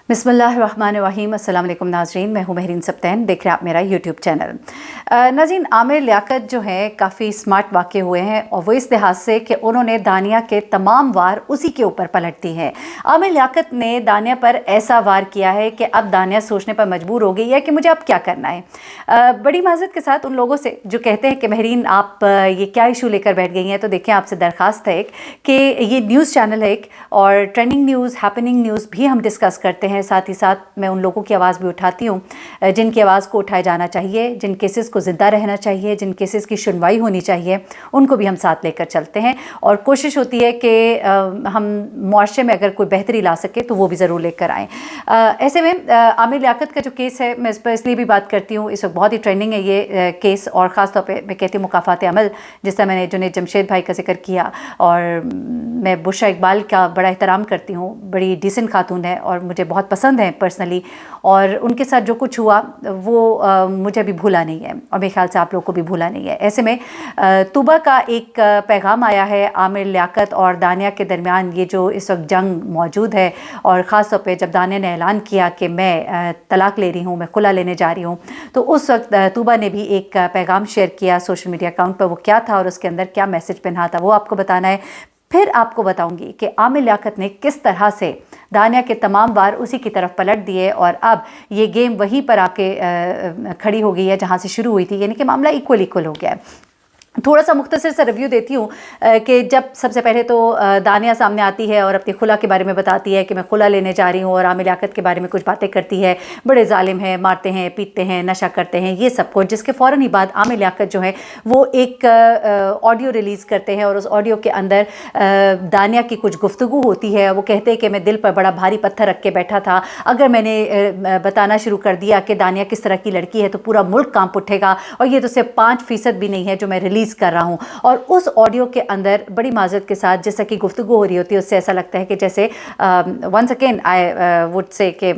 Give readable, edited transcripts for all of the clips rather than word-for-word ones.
बिस्मिल्लाहिर्रहमानिर्रहीम। अस्सलाम वालेकुम नाज़रीन, मैं हूँ महरीन सब्तैन, देख रहे हैं आप मेरा यूट्यूब चैनल। नाज़रीन, आमिर लियाकत जो है काफ़ी स्मार्ट वाक़ हुए हैं और वो इस लिहाज से कि उन्होंने दानिया के तमाम वार उसी के ऊपर पलट दी हैं। आमिर लियाकत ने दानिया पर ऐसा वार किया है कि अब दानिया सोचने पर मजबूर हो गई है कि मुझे अब क्या करना है। बड़ी माज़रत के साथ उन लोगों से जो कहते हैं कि महरीन आप ये क्या इशू लेकर बैठ गई हैं, तो देखें आपसे दरख्वास्त है कि ये न्यूज़ चैनल है और ट्रेंडिंग न्यूज़, हैपनिंग न्यूज़ भी हम डिस्कस करते हैं। साथ ही साथ मैं उन लोगों की आवाज़ भी उठाती हूँ जिनकी आवाज़ को उठाया जाना चाहिए, जिन केसेस को ज़िंदा रहना चाहिए, जिन केसेस की सुनवाई होनी चाहिए, उनको भी हम साथ लेकर चलते हैं और कोशिश होती है कि हम मुआशरे में अगर कोई बेहतरी ला सके तो वो भी ज़रूर लेकर आएँ। ऐसे में आमिर लियाकत का जो केस है, मैं इस पर इसलिए भी बात करती हूँ, इस वक्त बहुत ही ट्रेंडिंग है ये केस, और ख़ास तौर पे मैं कहती हूँ मुकाफ़ात अमल, जिस तरह मैंने जुनैद जमशेद भाई का जिक्र किया। और मैं बुशरा इकबाल का बड़ा एहतराम करती हूँ, बड़ी डिसेंट खातून है और मुझे बहुत पसंद है पर्सनली, और उनके साथ जो कुछ हुआ वो मुझे अभी भूला नहीं है और मेरे ख्याल से आप लोग को भी भूला नहीं है। ऐसे में तूबा का एक पैगाम आया है आमिर लियाकत और दानिया के दरमियान, ये जो इस वक्त जंग मौजूद है, और ख़ास तौर पे जब दानिया ने ऐलान किया कि मैं तलाक ले रही हूँ, मैं खुला लेने जा रही हूँ, तो उस वक्त तूबा ने भी एक पैगाम शेयर किया सोशल मीडिया अकाउंट पर। वो क्या था और उसके अंदर क्या मैसेज पहना था वो आपको बताना है। फिर आपको बताऊंगी कि आमिर लियाकत ने किस तरह से दानिया के तमाम वार उसी की तरफ पलट दिए और अब ये गेम वहीं पर आके खड़ी हो गई है जहां से शुरू हुई थी, यानी कि मामला इक्वल हो गया है। थोड़ा सा मुख्तसर सा रिव्यू देती हूँ कि जब सबसे पहले तो दानिया सामने आती है और अपनी खुला के बारे में बताती है कि मैं खुला लेने जा रही हूँ, और आमिर लियाकत के बारे में कुछ बातें करती है, बड़े जालिम हैं, मारते हैं, पीटते हैं, नशा करते हैं, ये सब कुछ। जिसके फ़ौरन ही बाद आमिर लियाकत जो है वो एक ऑडियो रिलीज़ करते हैं और उस ऑडियो के अंदर दानिया की कुछ गुफ्तगू होती है। वो कहते हैं कि मैं दिल पर बड़ा भारी पत्थर रख के बैठा था, अगर मैंने बताना शुरू कर दिया कि दानिया किस तरह की लड़की है तो पूरा मुल्क कांप उठेगा, और ये तो सिर्फ 5% भी नहीं है जो मैं रिलीज़ कर रहा हूं। और उस ऑडियो के अंदर बड़ी माजरत के साथ जैसा कि गुफ्तगू हो रही होती है, उससे ऐसा लगता है कि जैसे once again I would say कि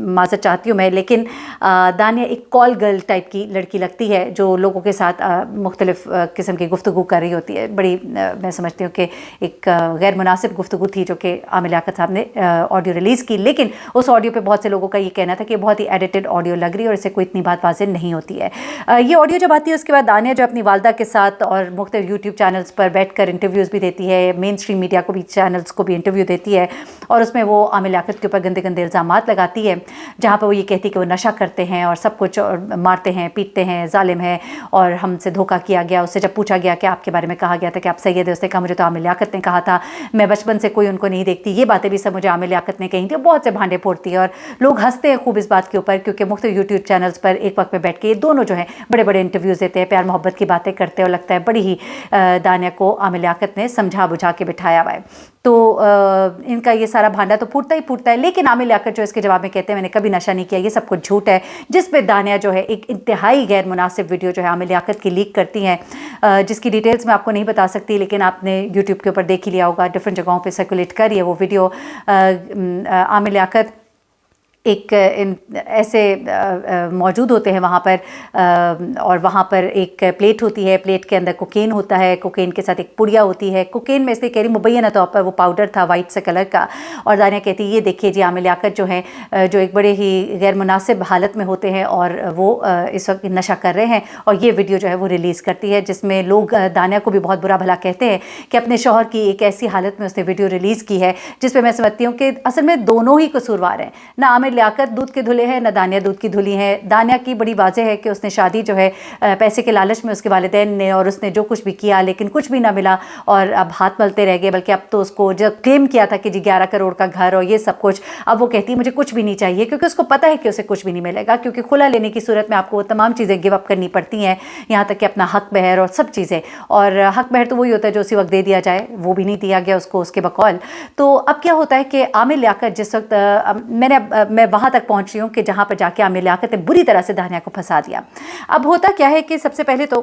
माजरत चाहती हूँ मैं, लेकिन दानिया एक कॉल गर्ल टाइप की लड़की लगती है जो लोगों के साथ मुख्तलिफ किस्म की गुफ्तगू कर रही होती है। बड़ी मैं समझती हूँ कि एक गैर मुनासिब गुफ्तगू थी जो कि आमिर लियाकत साहब ने ऑडियो रिलीज़ की, लेकिन उस ऑडियो पे बहुत से लोगों का ये कहना था कि बहुत ही एडिटेड ऑडियो लग रही है और इससे कोई इतनी बात वाज़ेह नहीं होती है। ये ऑडियो जब आती है उसके बाद दानिया जो अपनी वालदा के साथ और मुख्तलिफ यूट्यूब चैनल्स पर बैठकर इंटरव्यूज़ भी देती है, मेन स्ट्रीम मीडिया को भी, चैनल्स को भी इंटरव्यू देती है, और उसमें वो आमिर लियाकत के ऊपर गंदे गंदे इल्ज़ामात लगाती है, जहाँ पर वो ये कहती है कि वो नशा करते हैं और सब कुछ, और मारते हैं, पीटते हैं, जालिम है, और हमसे धोखा किया गया। उससे जब पूछा गया कि आपके बारे में कहा गया था कि आप सैयद है, उसने कहा मुझे तो आमिर लियाकत ने कहा था, मैं बचपन से कोई उनको नहीं देखती, ये बातें भी सब मुझे आमिर लियाकत ने कही थी। बहुत से भांडे फोड़ती है और लोग हंसते हैं खूब इस बात के ऊपर, क्योंकि मुख्तलिफ यूट्यूब चैनल्स पर एक वक्त में बैठ के ये दोनों जो हैं बड़े बड़े इंटरव्यूज़ देते हैं, प्यार मोहब्बत की बातें करते हैं, और लगता है बड़ी ही दानिया को आमिर लियाकत ने समझा बुझा के बिठाया हुआ है। तो इनका ये सारा भांडा तो फूटता है, लेकिन आमिर लियाकत जो इसके जवाब में कहते हैं मैंने कभी नशा नहीं किया, ये सब कुछ झूठ है। जिस पे दानिया जो है एक इंतहाई गैर मुनासिब वीडियो जो है आमिर लियाकत की लीक करती हैं, जिसकी डिटेल्स मैं आपको नहीं बता सकती, लेकिन आपने यूट्यूब के ऊपर देख ही लिया होगा, डिफरेंट जगहों पर सर्कुलेट कर रही है वो वीडियो। आमिर लियाकत एक ऐसे मौजूद होते हैं वहाँ पर, और वहाँ पर एक प्लेट होती है, प्लेट के अंदर कोकेन होता है, कोकेन के साथ एक पुड़िया होती है। कोकेन में इसलिए कह रही मुबैना तौर पर वो पाउडर था वाइट से कलर का, और दानिया कहती है ये देखिए जी आमिर लियाकत जो हैं जो एक बड़े ही गैर मुनासिब हालत में होते हैं और वो इस वक्त नशा कर रहे हैं, और ये वीडियो जो है वो रिलीज़ करती है, जिसमें लोग दानिया को भी बहुत बुरा भला कहते हैं कि अपने शौहर की एक ऐसी हालत में उसने वीडियो रिलीज़ की है, जिस पर मैं समझती हूँ कि असल में दोनों ही कसूरवार हैं। ना आमिर लियाकत दूध के धुले हैं, ना दानिया दूध की धुली है। दानिया की बड़ी वाज़ेह है कि उसने शादी जो है पैसे के लालच में उसके वालिदैन ने, और उसने जो कुछ भी किया लेकिन कुछ भी ना मिला और अब हाथ मलते रह गए। बल्कि अब तो उसको जब क्लेम किया था कि जी 11 करोड़ का घर और ये सब कुछ, अब वो कहती है मुझे कुछ भी नहीं चाहिए, क्योंकि उसको पता है कि उसे कुछ भी नहीं मिलेगा, क्योंकि खुला लेने की सूरत में आपको वो तमाम चीज़ें गिव अप करनी पड़ती हैं, यहाँ तक कि अपना हक बहर और सब चीज़ें। और हक बहर तो वही होता है जो उसी वक्त दे दिया जाए, वो भी नहीं दिया गया उसको उसके बकौल। तो अब क्या होता है कि आमिर लियाकत जिस वक्त मैं वहाँ तक पहुँच रही हूँ कि जहाँ पर जाके आमिर लियाकत ने बुरी तरह से दानिया को फंसा दिया। अब होता क्या है कि सबसे पहले तो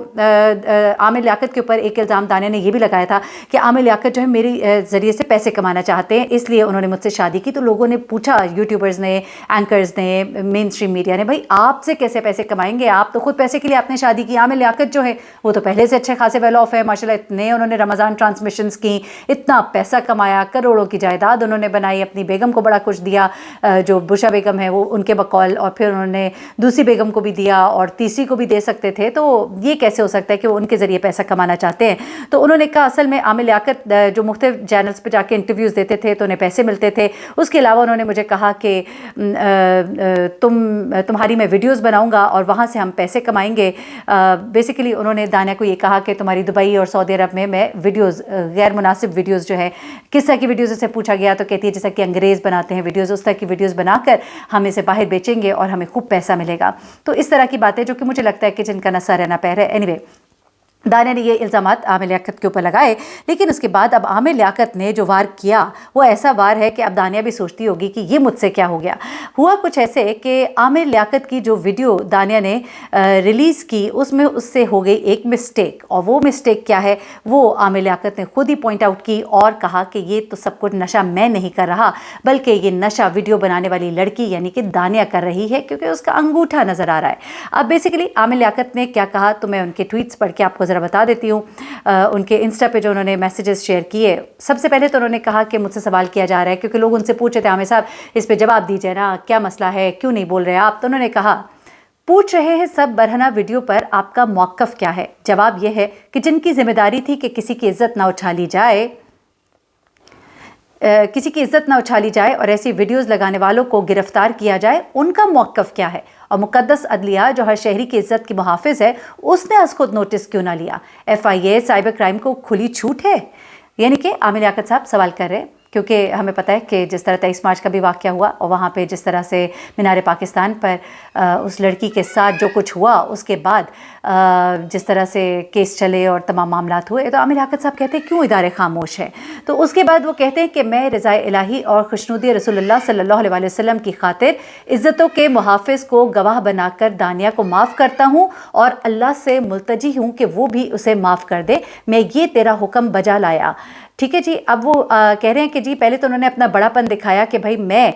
आमिर लियाकत के ऊपर एक इल्ज़ाम दानिया ने यह भी लगाया था कि आमिर लियाकत जो है मेरी ज़रिए से पैसे कमाना चाहते हैं, इसलिए उन्होंने मुझसे शादी की। तो लोगों ने पूछा, यूट्यूबर्स ने, एंकर्स ने, मेन स्ट्रीम मीडिया ने, भाई आपसे कैसे पैसे कमाएंगे, आप तो खुद पैसे के लिए आपने शादी की। आमिर लियाकत जो है वो तो पहले से अच्छे खासे वेल ऑफ है माशाल्लाह, इतने उन्होंने रमज़ान ट्रांसमिशंस की, इतना पैसा कमाया, करोड़ों की जायदाद उन्होंने बनाई, अपनी बेगम को बड़ा कुछ दिया, जो बुशरा आयशा बेगम है वो उनके बकौल, और फिर उन्होंने दूसरी बेगम को भी दिया और तीसरी को भी दे सकते थे, तो ये कैसे हो सकता है कि वो उनके ज़रिए पैसा कमाना चाहते हैं। तो उन्होंने कहा असल में आमिर लियाकत जो मुख्तलिफ चैनल्स पर जाके इंटरव्यूज़ देते थे तो उन्हें पैसे मिलते थे। उसके अलावा उन्होंने मुझे कहा कि तुम्हारी मैं वीडियोज़ बनाऊँगा और वहाँ से हम पैसे कमाएँगे। बेसिकली उन्होंने दानिया को ये कहा कि तुम्हारी दुबई और सऊदी अरब में मैं वीडियोज़, गैर मुनासिब वीडियोज़ जो है, किस तरह की वीडियोज़ से पूछा गया तो कहती है जैसा कि अंग्रेज़ बनाते हैं वीडियोज़, उस तरह की वीडियोज़ बनाकर हम इसे बाहर बेचेंगे और हमें खूब पैसा मिलेगा। तो इस तरह की बातें जो कि मुझे लगता है कि जिनका न सर है न पैर है। एनीवे, दानिया ने ये इल्ज़ामात आमिर लियाकत के ऊपर लगाए, लेकिन उसके बाद अब आमिर लियाकत ने जो वार किया वो ऐसा वार है कि अब दानिया भी सोचती होगी कि ये मुझसे क्या हो गया। हुआ कुछ ऐसे कि आमिर लियाकत की जो वीडियो दानिया ने रिलीज़ की उसमें उससे हो गई एक मिस्टेक, और वो मिस्टेक क्या है वो आमिर लियाकत ने खुद ही पॉइंट आउट की और कहा कि ये तो सब कुछ नशा मैं नहीं कर रहा, बल्कि ये नशा वीडियो बनाने वाली लड़की यानी कि दानिया कर रही है, क्योंकि उसका अंगूठा नज़र आ रहा है। अब बेसिकली आमिर लियाकत ने क्या कहा तो मैं उनके ट्वीट्स पढ़ के आपको ज़रा बता देती हूँ। उनके इंस्टा पे जो उन्होंने मैसेजेस शेयर किए, सबसे पहले तो उन्होंने कहा कि मुझसे सवाल किया जा रहा है, क्योंकि लोग उनसे पूछ रहे थे आमिर साहब इस पे जवाब दीजिए ना, क्या मसला है, क्यों नहीं बोल रहे आप। तो उन्होंने कहा पूछ रहे हैं सब बरहना वीडियो पर आपका मौक़िफ़ क्या है। जवाब यह है कि जिनकी जिम्मेदारी थी कि किसी की इज़्ज़त ना उछाली जाए और ऐसी वीडियोस लगाने वालों को गिरफ्तार किया जाए, उनका मौक़िफ़ क्या है। और मुक़द्दस अदलिया जो हर शहरी की इज़्ज़त की मुहाफ़िज़ है, उसने आज खुद नोटिस क्यों ना लिया। FIA साइबर क्राइम को खुली छूट है, यानी कि आमिर लियाकत साहब सवाल कर रहे हैं, क्योंकि हमें पता है कि जिस तरह 23 मार्च का भी वाक़या हुआ और वहाँ पे जिस तरह से मीनार पाकिस्तान पर उस लड़की के साथ जो कुछ हुआ, उसके बाद जिस तरह से केस चले और तमाम मामलात हुए, तो आमिर लियाकत साहब कहते हैं क्यों इदारे खामोश हैं। तो उसके बाद वो कहते हैं कि मैं रज़ाए इलाही और खुशनुदी रसूलुल्लाह सल्लल्लाहु अलैहि वसल्लम की खातिर इज़्ज़तों के मुहाफ़िज़ को गवाह बनाकर दानिया को माफ़ करता हूँ और अल्लाह से मुल्तजी हूँ कि वो भी उसे माफ़ कर दे। मैं ये तेरा हुक्म बजा लाया। ठीक है जी। अब वो कह रहे हैं कि जी पहले तो उन्होंने अपना बड़ापन दिखाया कि भाई मैं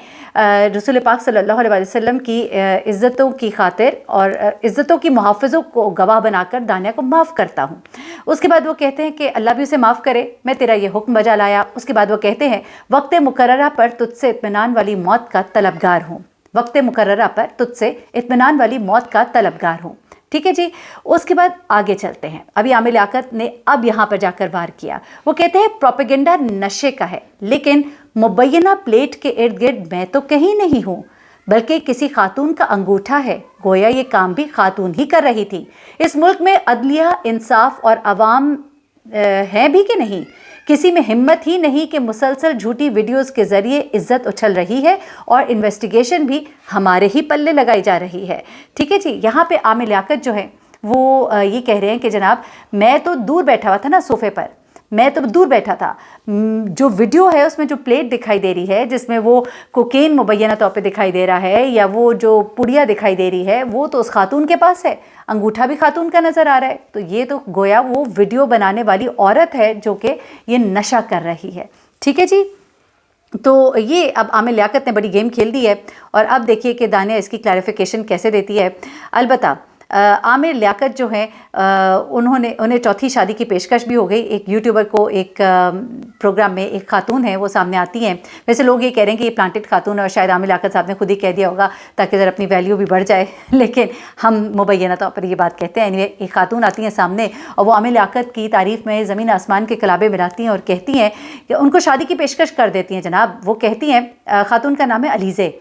रसूल पाक सल्लल्लाहु अलैहि वसल्लम की इज़्ज़तों की खातिर और इज़्ज़तों की मुहाफ़िज़ों को गवाह बनाकर दानिया को माफ़ करता हूँ। उसके बाद वो कहते हैं कि अल्लाह भी उसे माफ़ करे, मैं तेरा ये हुक्म बजा लाया। उसके बाद वो कहते हैं वक्त मुकर्ररा पर तुझसे इत्मीनान वाली मौत का तलबगार हूँ, वक्त मुकर्ररा पर तुझसे इत्मीनान वाली मौत का तलबगार हूँ। ठीक है जी। उसके बाद आगे चलते हैं। अभी आमिर लियाकत ने अब यहाँ पर जाकर वार किया। वो कहते हैं प्रोपेगेंडा नशे का है, लेकिन मुबैना प्लेट के इर्द गिर्द मैं तो कहीं नहीं हूँ, बल्कि किसी खातून का अंगूठा है। गोया ये काम भी खातून ही कर रही थी। इस मुल्क में अदलिया, इंसाफ और अवाम हैं भी कि नहीं? किसी में हिम्मत ही नहीं कि मुसलसल झूठी वीडियोस के ज़रिए इज़्ज़त उछल रही है और इन्वेस्टिगेशन भी हमारे ही पल्ले लगाई जा रही है। ठीक है जी। यहाँ पे आमिर लियाकत जो है वो ये कह रहे हैं कि जनाब मैं तो दूर बैठा हुआ था ना सोफ़े पर, मैं तो दूर बैठा था। जो वीडियो है उसमें जो प्लेट दिखाई दे रही है जिसमें वो कोकेन मुबैना तौर पे दिखाई दे रहा है, या वो जो पुड़िया दिखाई दे रही है, वो तो उस खातून के पास है, अंगूठा भी खातून का नज़र आ रहा है। तो ये तो गोया वो वीडियो बनाने वाली औरत है जो कि ये नशा कर रही है। ठीक है जी। तो ये अब आमिर लियाकत ने बड़ी गेम खेल दी है, और अब देखिए कि दानिया इसकी क्लैरिफिकेशन कैसे देती है। अलबत्ता आमिर लियाकत जो हैं उन्हें चौथी शादी की पेशकश भी हो गई। एक यूट्यूबर को एक प्रोग्राम में एक खातून है वो सामने आती हैं। वैसे लोग ये कह रहे हैं कि ये प्लांटेड खातून है और शायद आमिर लियाकत साहब ने खुद ही कह दिया होगा ताकि ज़रा अपनी वैल्यू भी बढ़ जाए, लेकिन हम मुबैना तौर पर ये बात कहते हैं। एनीवे, एक खातून आती हैं सामने और वो आमिर लियाकत की तारीफ़ में ज़मीन आसमान के कलाबे मिलाती हैं और कहती हैं कि उनको शादी की पेशकश कर देती हैं। जनाब वो कहती हैं, खातून का नाम है अलीज़े,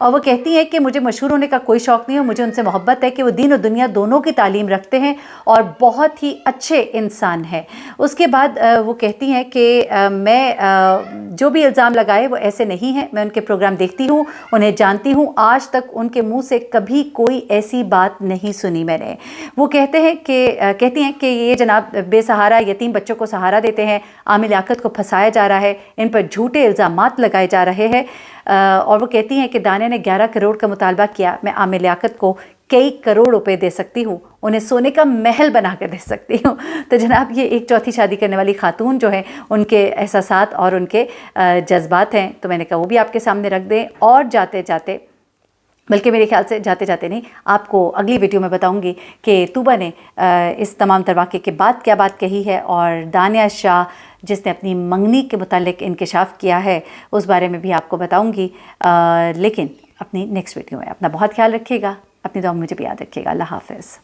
और वो कहती हैं कि मुझे मशहूर होने का कोई शौक़ नहीं है, मुझे उनसे मोहब्बत है कि वो दीन और दुनिया दोनों की तालीम रखते हैं और बहुत ही अच्छे इंसान हैं। उसके बाद वो कहती हैं कि मैं जो भी इल्ज़ाम लगाए वो ऐसे नहीं हैं, मैं उनके प्रोग्राम देखती हूँ, उन्हें जानती हूँ, आज तक उनके मुँह से कभी कोई ऐसी बात नहीं सुनी मैंने। वो कहती हैं कि ये जनाब बेसहारा यतीम बच्चों को सहारा देते हैं, आमिर लियाकत को फंसाया जा रहा है, इन पर झूठे इल्ज़ामात लगाए जा रहे हैं। और वो कहती हैं कि दानिया ने 11 करोड़ का मुतालबा किया, मैं आमिर लियाकत को कई करोड़ रुपए दे सकती हूँ, उन्हें सोने का महल बना कर दे सकती हूँ। तो जनाब ये एक चौथी शादी करने वाली खातून जो है उनके एहसासात और उनके जज्बात हैं, तो मैंने कहा वो भी आपके सामने रख दें। और जाते जाते बल्कि मेरे ख्याल से जाते जाते नहीं, आपको अगली वीडियो में बताऊंगी कि तूबा ने इस तमाम तर वाक़े के बाद क्या बात कही है, और दानिया शाह जिसने अपनी मंगनी के मुतालिक इंकशाफ किया है उस बारे में भी आपको बताऊंगी, लेकिन अपनी नेक्स्ट वीडियो में। अपना बहुत ख्याल रखिएगा, अपनी दुआ में मुझे भी याद रखिएगा। अल्लाह हाफ़िज़।